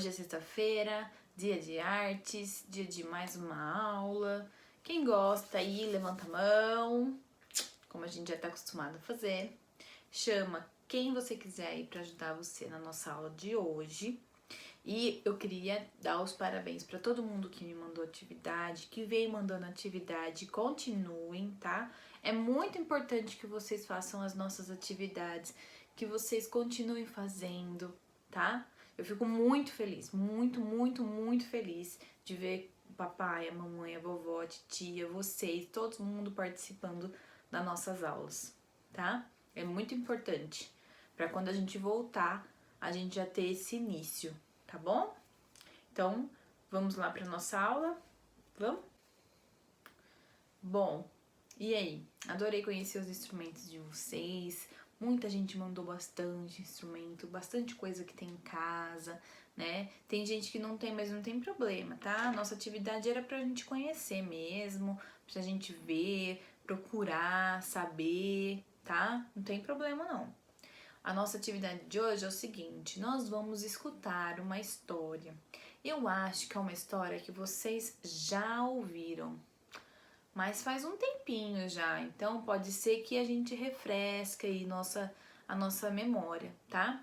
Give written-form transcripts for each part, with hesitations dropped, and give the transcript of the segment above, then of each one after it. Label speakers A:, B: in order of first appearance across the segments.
A: Hoje é sexta-feira, dia de artes, dia de mais uma aula. Quem gosta aí, levanta a mão, como a gente já tá acostumado a fazer. Chama quem você quiser aí pra ajudar você na nossa aula de hoje. E eu queria dar os parabéns para todo mundo que me mandou atividade, que veio mandando atividade. Continuem, tá? É muito importante que vocês façam as nossas atividades, que vocês continuem fazendo, tá? Eu fico muito feliz, muito feliz de ver o papai, a mamãe, a vovó, a titia, vocês, todo mundo participando das nossas aulas, tá? É muito importante para quando a gente voltar, a gente já ter esse início, tá bom? Então, vamos lá para nossa aula? Vamos? Bom, e aí? Adorei conhecer os instrumentos de vocês. Muita gente mandou bastante instrumento, bastante coisa que tem em casa, né? Tem gente que não tem, mas não tem problema, tá? Nossa atividade era pra gente conhecer mesmo, pra gente ver, procurar, saber, tá? Não tem problema não. A nossa atividade de hoje é o seguinte, nós vamos escutar uma história. Eu acho que é uma história que vocês já ouviram, mas faz um tempinho já, então pode ser que a gente refresque aí a nossa memória, tá?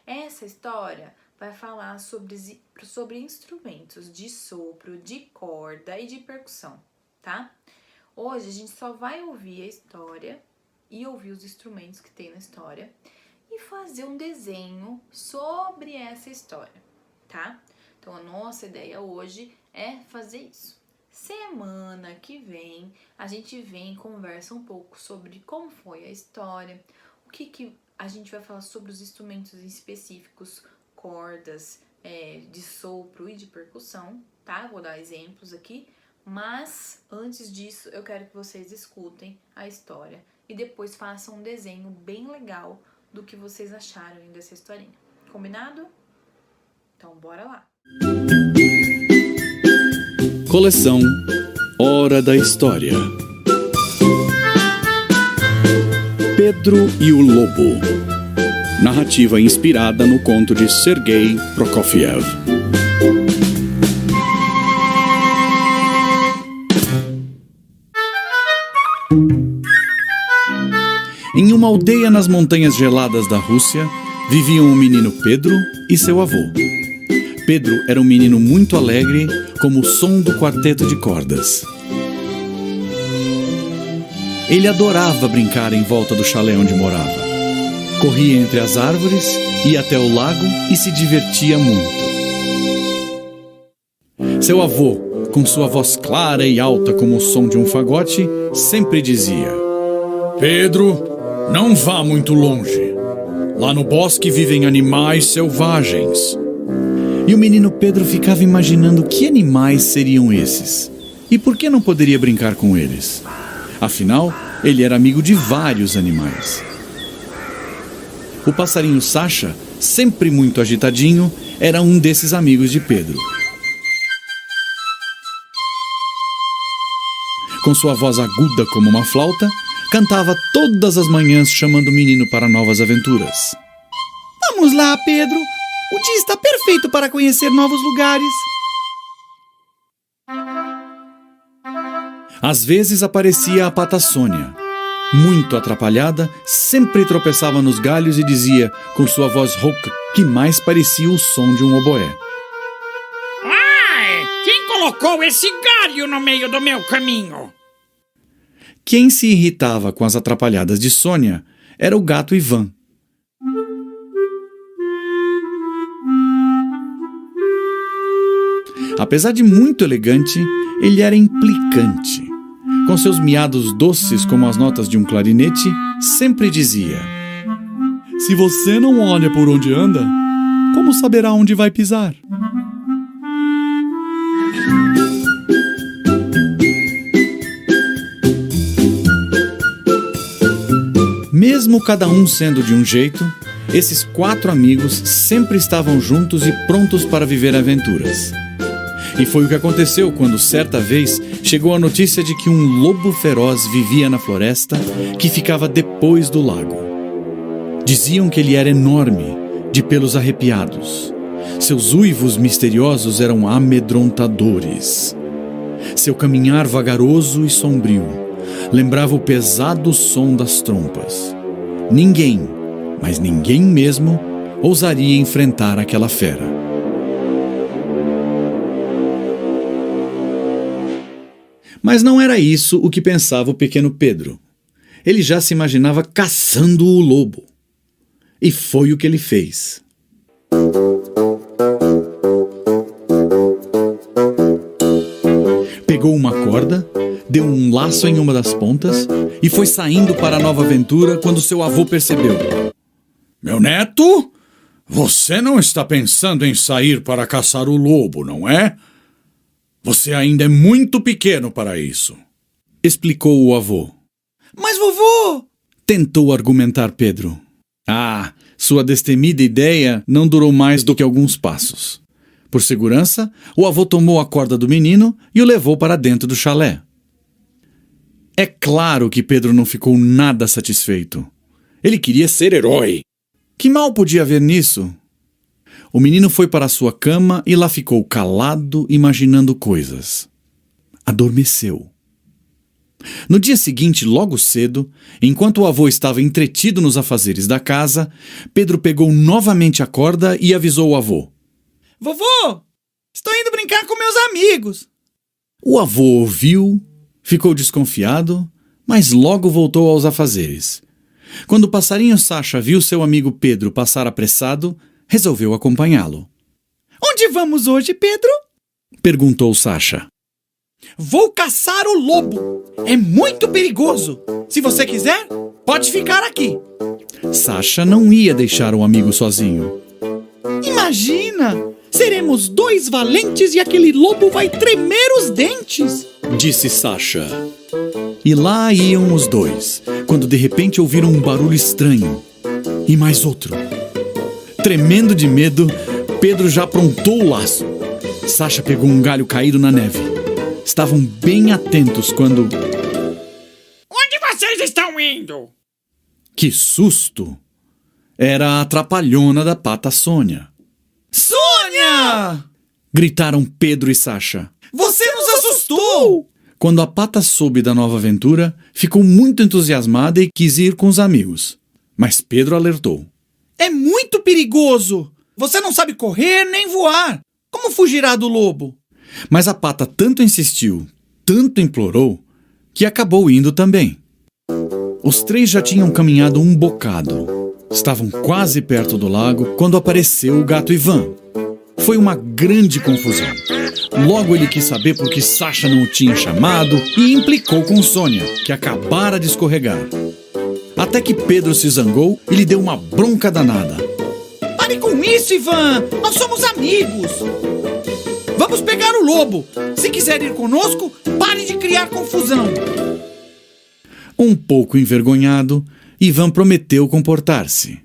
A: Essa história vai falar sobre instrumentos de sopro, de corda e de percussão, tá? Hoje a gente só vai ouvir a história e ouvir os instrumentos que tem na história e fazer um desenho sobre essa história, tá? Então a nossa ideia hoje é fazer isso. Semana que vem, a gente vem e conversa um pouco sobre como foi a história, o que a gente vai falar sobre os instrumentos específicos, cordas, de sopro e de percussão, tá? Vou dar exemplos aqui, mas antes disso eu quero que vocês escutem a história e depois façam um desenho bem legal do que vocês acharam dessa historinha. Combinado? Então bora lá!
B: Coleção Hora da História. Pedro e o Lobo. Narrativa inspirada no conto de Sergei Prokofiev. Em uma aldeia nas montanhas geladas da Rússia, viviam o menino Pedro e seu avô. Pedro era um menino muito alegre, como o som do quarteto de cordas. Ele adorava brincar em volta do chalé onde morava. Corria entre as árvores, ia até o lago e se divertia muito. Seu avô, com sua voz clara e alta como o som de um fagote, sempre dizia: Pedro, não vá muito longe. Lá no bosque vivem animais selvagens. E o menino Pedro ficava imaginando que animais seriam esses. E por que não poderia brincar com eles? Afinal, ele era amigo de vários animais. O passarinho Sacha, sempre muito agitadinho, era um desses amigos de Pedro. Com sua voz aguda como uma flauta, cantava todas as manhãs chamando o menino para novas aventuras. Vamos lá, Pedro! O dia está perfeito para conhecer novos lugares. Às vezes aparecia a pata Sônia. Muito atrapalhada, sempre tropeçava nos galhos e dizia, com sua voz rouca, que mais parecia o som de um oboé:
C: Ai, quem colocou esse galho no meio do meu caminho?
B: Quem se irritava com as atrapalhadas de Sônia era o gato Ivan. Apesar de muito elegante, ele era implicante. Com seus miados doces como as notas de um clarinete, sempre dizia: Se você não olha por onde anda, como saberá onde vai pisar? Mesmo cada um sendo de um jeito, esses 4 amigos sempre estavam juntos e prontos para viver aventuras. E foi o que aconteceu quando, certa vez, chegou a notícia de que um lobo feroz vivia na floresta que ficava depois do lago. Diziam que ele era enorme, de pelos arrepiados, Seus uivos misteriosos eram amedrontadores. Seu caminhar vagaroso e sombrio lembrava o pesado som das trompas. Ninguém, mas ninguém mesmo, ousaria enfrentar aquela fera. Mas não era isso o que pensava o pequeno Pedro. Ele já se imaginava caçando o lobo. E foi o que ele fez. Pegou uma corda, deu um laço em uma das pontas e foi saindo para a nova aventura quando seu avô percebeu.
C: Meu neto, você não está pensando em sair para caçar o lobo, não é? Você ainda é muito pequeno para isso,
B: explicou o avô.
D: Mas vovô,
B: tentou argumentar Pedro. Sua destemida ideia não durou mais do que alguns passos. Por segurança, o avô tomou a corda do menino e o levou para dentro do chalé. É claro que Pedro não ficou nada satisfeito. Ele queria ser herói. Que mal podia haver nisso? O menino foi para sua cama e lá ficou calado, imaginando coisas. Adormeceu. No dia seguinte, logo cedo, enquanto o avô estava entretido nos afazeres da casa, Pedro pegou novamente a corda e avisou o avô.
D: Vovô, estou indo brincar com meus amigos.
B: O avô ouviu, ficou desconfiado, mas logo voltou aos afazeres. Quando o passarinho Sacha viu seu amigo Pedro passar apressado, resolveu acompanhá-lo.
D: Onde vamos hoje, Pedro?
B: Perguntou Sacha.
D: Vou caçar o lobo. É muito perigoso. Se você quiser, pode ficar aqui.
B: Sacha não ia deixar o amigo sozinho.
D: Imagina! Seremos 2 valentes e aquele lobo vai tremer os dentes,
B: disse Sacha. E lá iam os dois, quando de repente ouviram um barulho estranho. E mais outro. Tremendo de medo, Pedro já aprontou o laço. Sacha pegou um galho caído na neve. Estavam bem atentos quando...
C: Onde vocês estão indo?
B: Que susto! Era a trapalhona da pata Sônia.
D: Sônia!
B: Gritaram Pedro e Sacha.
D: Você nos assustou!
B: Quando a pata soube da nova aventura, ficou muito entusiasmada e quis ir com os amigos. Mas Pedro alertou.
D: É muito perigoso! Você não sabe correr nem voar! Como fugirá do lobo?
B: Mas a pata tanto insistiu, tanto implorou, que acabou indo também. Os 3 já tinham caminhado um bocado. Estavam quase perto do lago quando apareceu o gato Ivan. Foi uma grande confusão. Logo ele quis saber por que Sacha não o tinha chamado e implicou com Sônia, que acabara de escorregar. Até que Pedro se zangou e lhe deu uma bronca danada.
D: Pare com isso, Ivan! Nós somos amigos! Vamos pegar o lobo! Se quiser ir conosco, pare de criar confusão!
B: Um pouco envergonhado, Ivan prometeu comportar-se.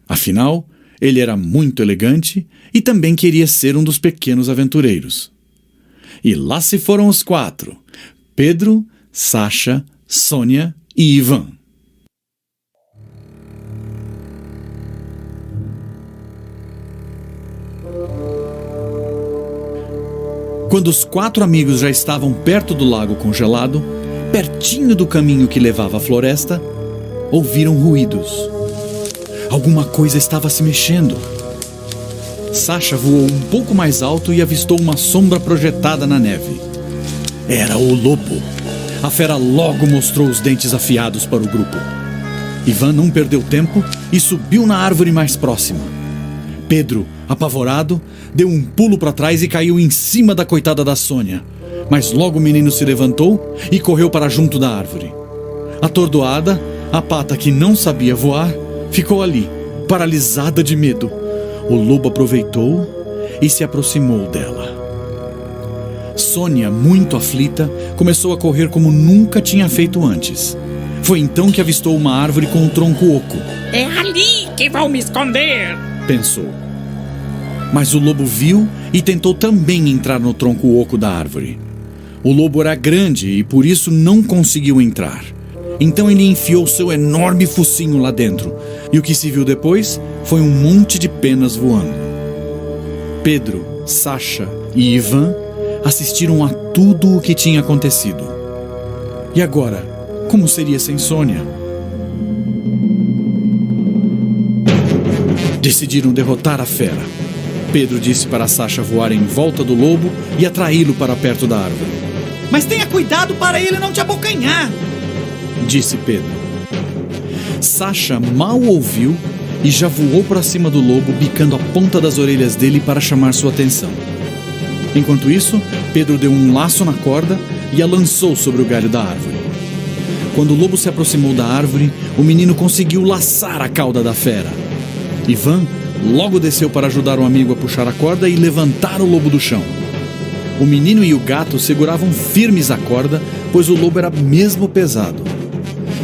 B: Afinal, ele era muito elegante e também queria ser um dos pequenos aventureiros. E lá se foram os 4: Pedro, Sacha, Sônia e Ivan. Quando os 4 amigos já estavam perto do lago congelado, pertinho do caminho que levava à floresta, ouviram ruídos. Alguma coisa estava se mexendo. Sacha voou um pouco mais alto e avistou uma sombra projetada na neve. Era o lobo. A fera logo mostrou os dentes afiados para o grupo. Ivan não perdeu tempo e subiu na árvore mais próxima. Pedro, apavorado, deu um pulo para trás e caiu em cima da coitada da Sônia. Mas logo o menino se levantou e correu para junto da árvore. Atordoada, a pata que não sabia voar ficou ali, paralisada de medo. O lobo aproveitou e se aproximou dela. Sônia, muito aflita, começou a correr como nunca tinha feito antes. Foi então que avistou uma árvore com um tronco oco.
C: É ali que vou me esconder,
B: pensou. Mas o lobo viu e tentou também entrar no tronco oco da árvore. O lobo era grande e por isso não conseguiu entrar. Então ele enfiou seu enorme focinho lá dentro, e o que se viu depois foi um monte de penas voando. Pedro, Sasha e Ivan assistiram a tudo o que tinha acontecido. E agora, como seria sem Sônia? Decidiram derrotar a fera. Pedro disse para Sasha voar em volta do lobo e atraí-lo para perto da árvore.
D: Mas tenha cuidado para ele não te abocanhar,
B: disse Pedro. Sasha mal ouviu e já voou para cima do lobo, bicando a ponta das orelhas dele para chamar sua atenção. Enquanto isso, Pedro deu um laço na corda e a lançou sobre o galho da árvore. Quando o lobo se aproximou da árvore, o menino conseguiu laçar a cauda da fera. Ivan logo desceu para ajudar o amigo a puxar a corda e levantar o lobo do chão. O menino e o gato seguravam firmes a corda, pois o lobo era mesmo pesado.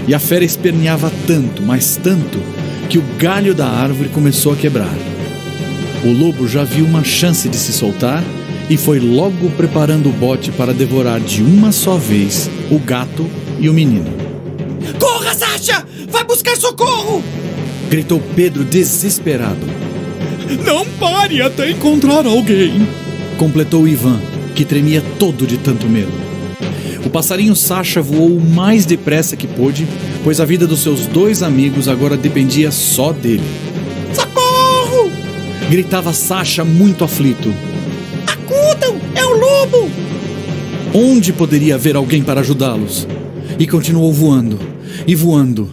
B: E a fera esperneava tanto, mas tanto, que o galho da árvore começou a quebrar. O lobo já viu uma chance de se soltar e foi logo preparando o bote para devorar de uma só vez o gato e o menino.
D: Corra, Sasha! Vai buscar socorro!
B: Gritou Pedro desesperado.
C: Não pare até encontrar alguém,
B: completou Ivan, que tremia todo de tanto medo. O passarinho Sasha voou o mais depressa que pôde, pois a vida dos seus 2 amigos agora dependia só dele.
D: Socorro!
B: Gritava Sasha muito aflito.
D: Acudam! É o lobo!
B: Onde poderia haver alguém para ajudá-los? E continuou voando, e voando,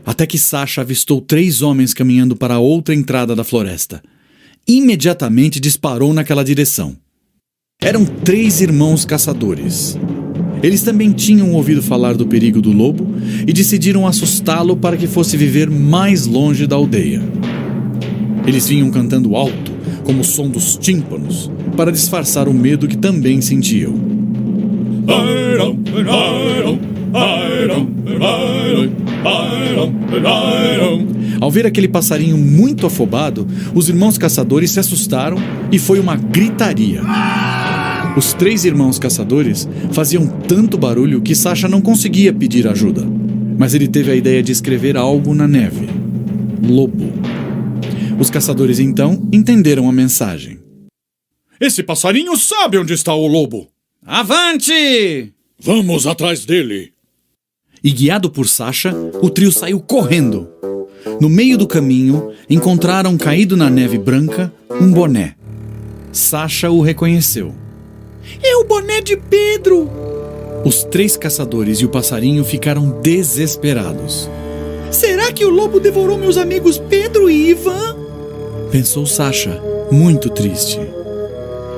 B: até que Sasha avistou 3 homens caminhando para a outra entrada da floresta. Imediatamente disparou naquela direção. Eram 3 irmãos caçadores. Eles também tinham ouvido falar do perigo do lobo e decidiram assustá-lo para que fosse viver mais longe da aldeia. Eles vinham cantando alto, como o som dos tímpanos, para disfarçar o medo que também sentiam. Ao ver aquele passarinho muito afobado, os irmãos caçadores se assustaram e foi uma gritaria. Os 3 irmãos caçadores faziam tanto barulho que Sasha não conseguia pedir ajuda. Mas ele teve a ideia de escrever algo na neve. Lobo. Os caçadores então entenderam a mensagem.
C: Esse passarinho sabe onde está o lobo.
D: Avante!
C: Vamos atrás dele.
B: E guiado por Sasha, o trio saiu correndo. No meio do caminho, encontraram caído na neve branca um boné. Sasha o reconheceu.
D: É o boné de Pedro!
B: Os 3 caçadores e o passarinho ficaram desesperados.
D: Será que o lobo devorou meus amigos Pedro e Ivan?
B: Pensou Sasha, muito triste.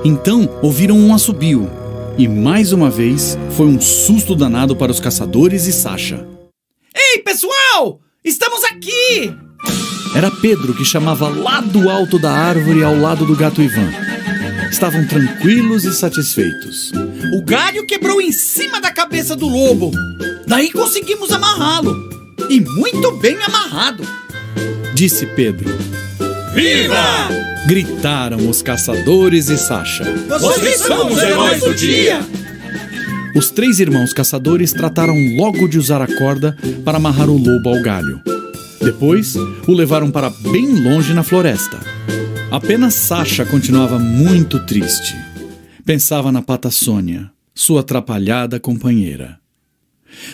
B: Então ouviram um assobio. E mais uma vez foi um susto danado para os caçadores e Sasha.
D: Ei, pessoal! Estamos aqui!
B: Era Pedro que chamava lá do alto da árvore ao lado do gato Ivan. Estavam tranquilos e satisfeitos.
D: O galho quebrou em cima da cabeça do lobo. Daí conseguimos amarrá-lo. E muito bem amarrado,
B: disse Pedro.
C: Viva!
B: Gritaram os caçadores e Sasha.
D: Vocês são os heróis do dia!
B: Os 3 irmãos caçadores trataram logo de usar a corda para amarrar o lobo ao galho. Depois, o levaram para bem longe na floresta. Apenas Sasha continuava muito triste. Pensava na pata Sônia, sua atrapalhada companheira.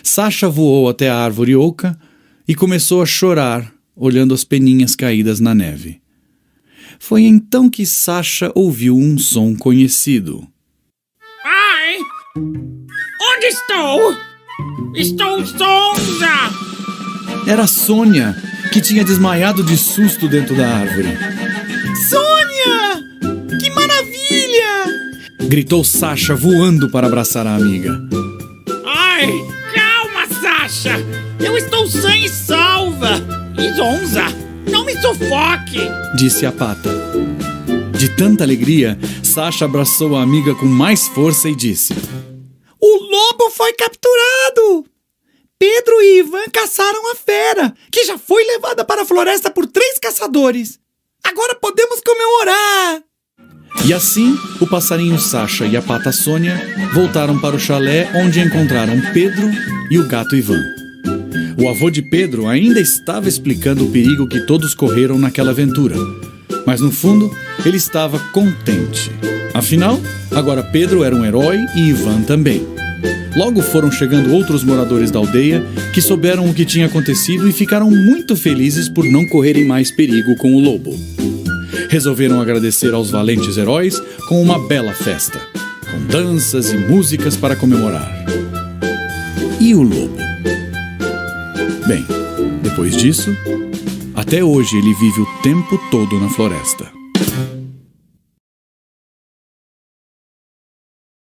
B: Sasha voou até a árvore oca e começou a chorar, olhando as peninhas caídas na neve. Foi então que Sasha ouviu um som conhecido.
E: Ai! Onde estou? Estou zonza!
B: Era Sônia, que tinha desmaiado de susto dentro da árvore.
D: Sônia! Que maravilha!
B: Gritou Sasha, voando para abraçar a amiga.
E: Ai! Calma, Sasha! Eu estou sã e salva! E zonza! Não me sufoque!
B: Disse a pata. De tanta alegria, Sasha abraçou a amiga com mais força e disse:
D: O lobo foi capturado! Pedro e Ivan caçaram a fera, que já foi levada para a floresta por 3 caçadores. Agora podemos comemorar!
B: E assim, o passarinho Sasha e a pata Sônia voltaram para o chalé, onde encontraram Pedro e o gato Ivan. O avô de Pedro ainda estava explicando o perigo que todos correram naquela aventura. Mas no fundo, ele estava contente. Afinal, agora Pedro era um herói e Ivan também. Logo foram chegando outros moradores da aldeia que souberam o que tinha acontecido e ficaram muito felizes por não correrem mais perigo com o lobo. Resolveram agradecer aos valentes heróis com uma bela festa, com danças e músicas para comemorar. E o lobo? Bem, depois disso, até hoje ele vive o tempo todo na floresta.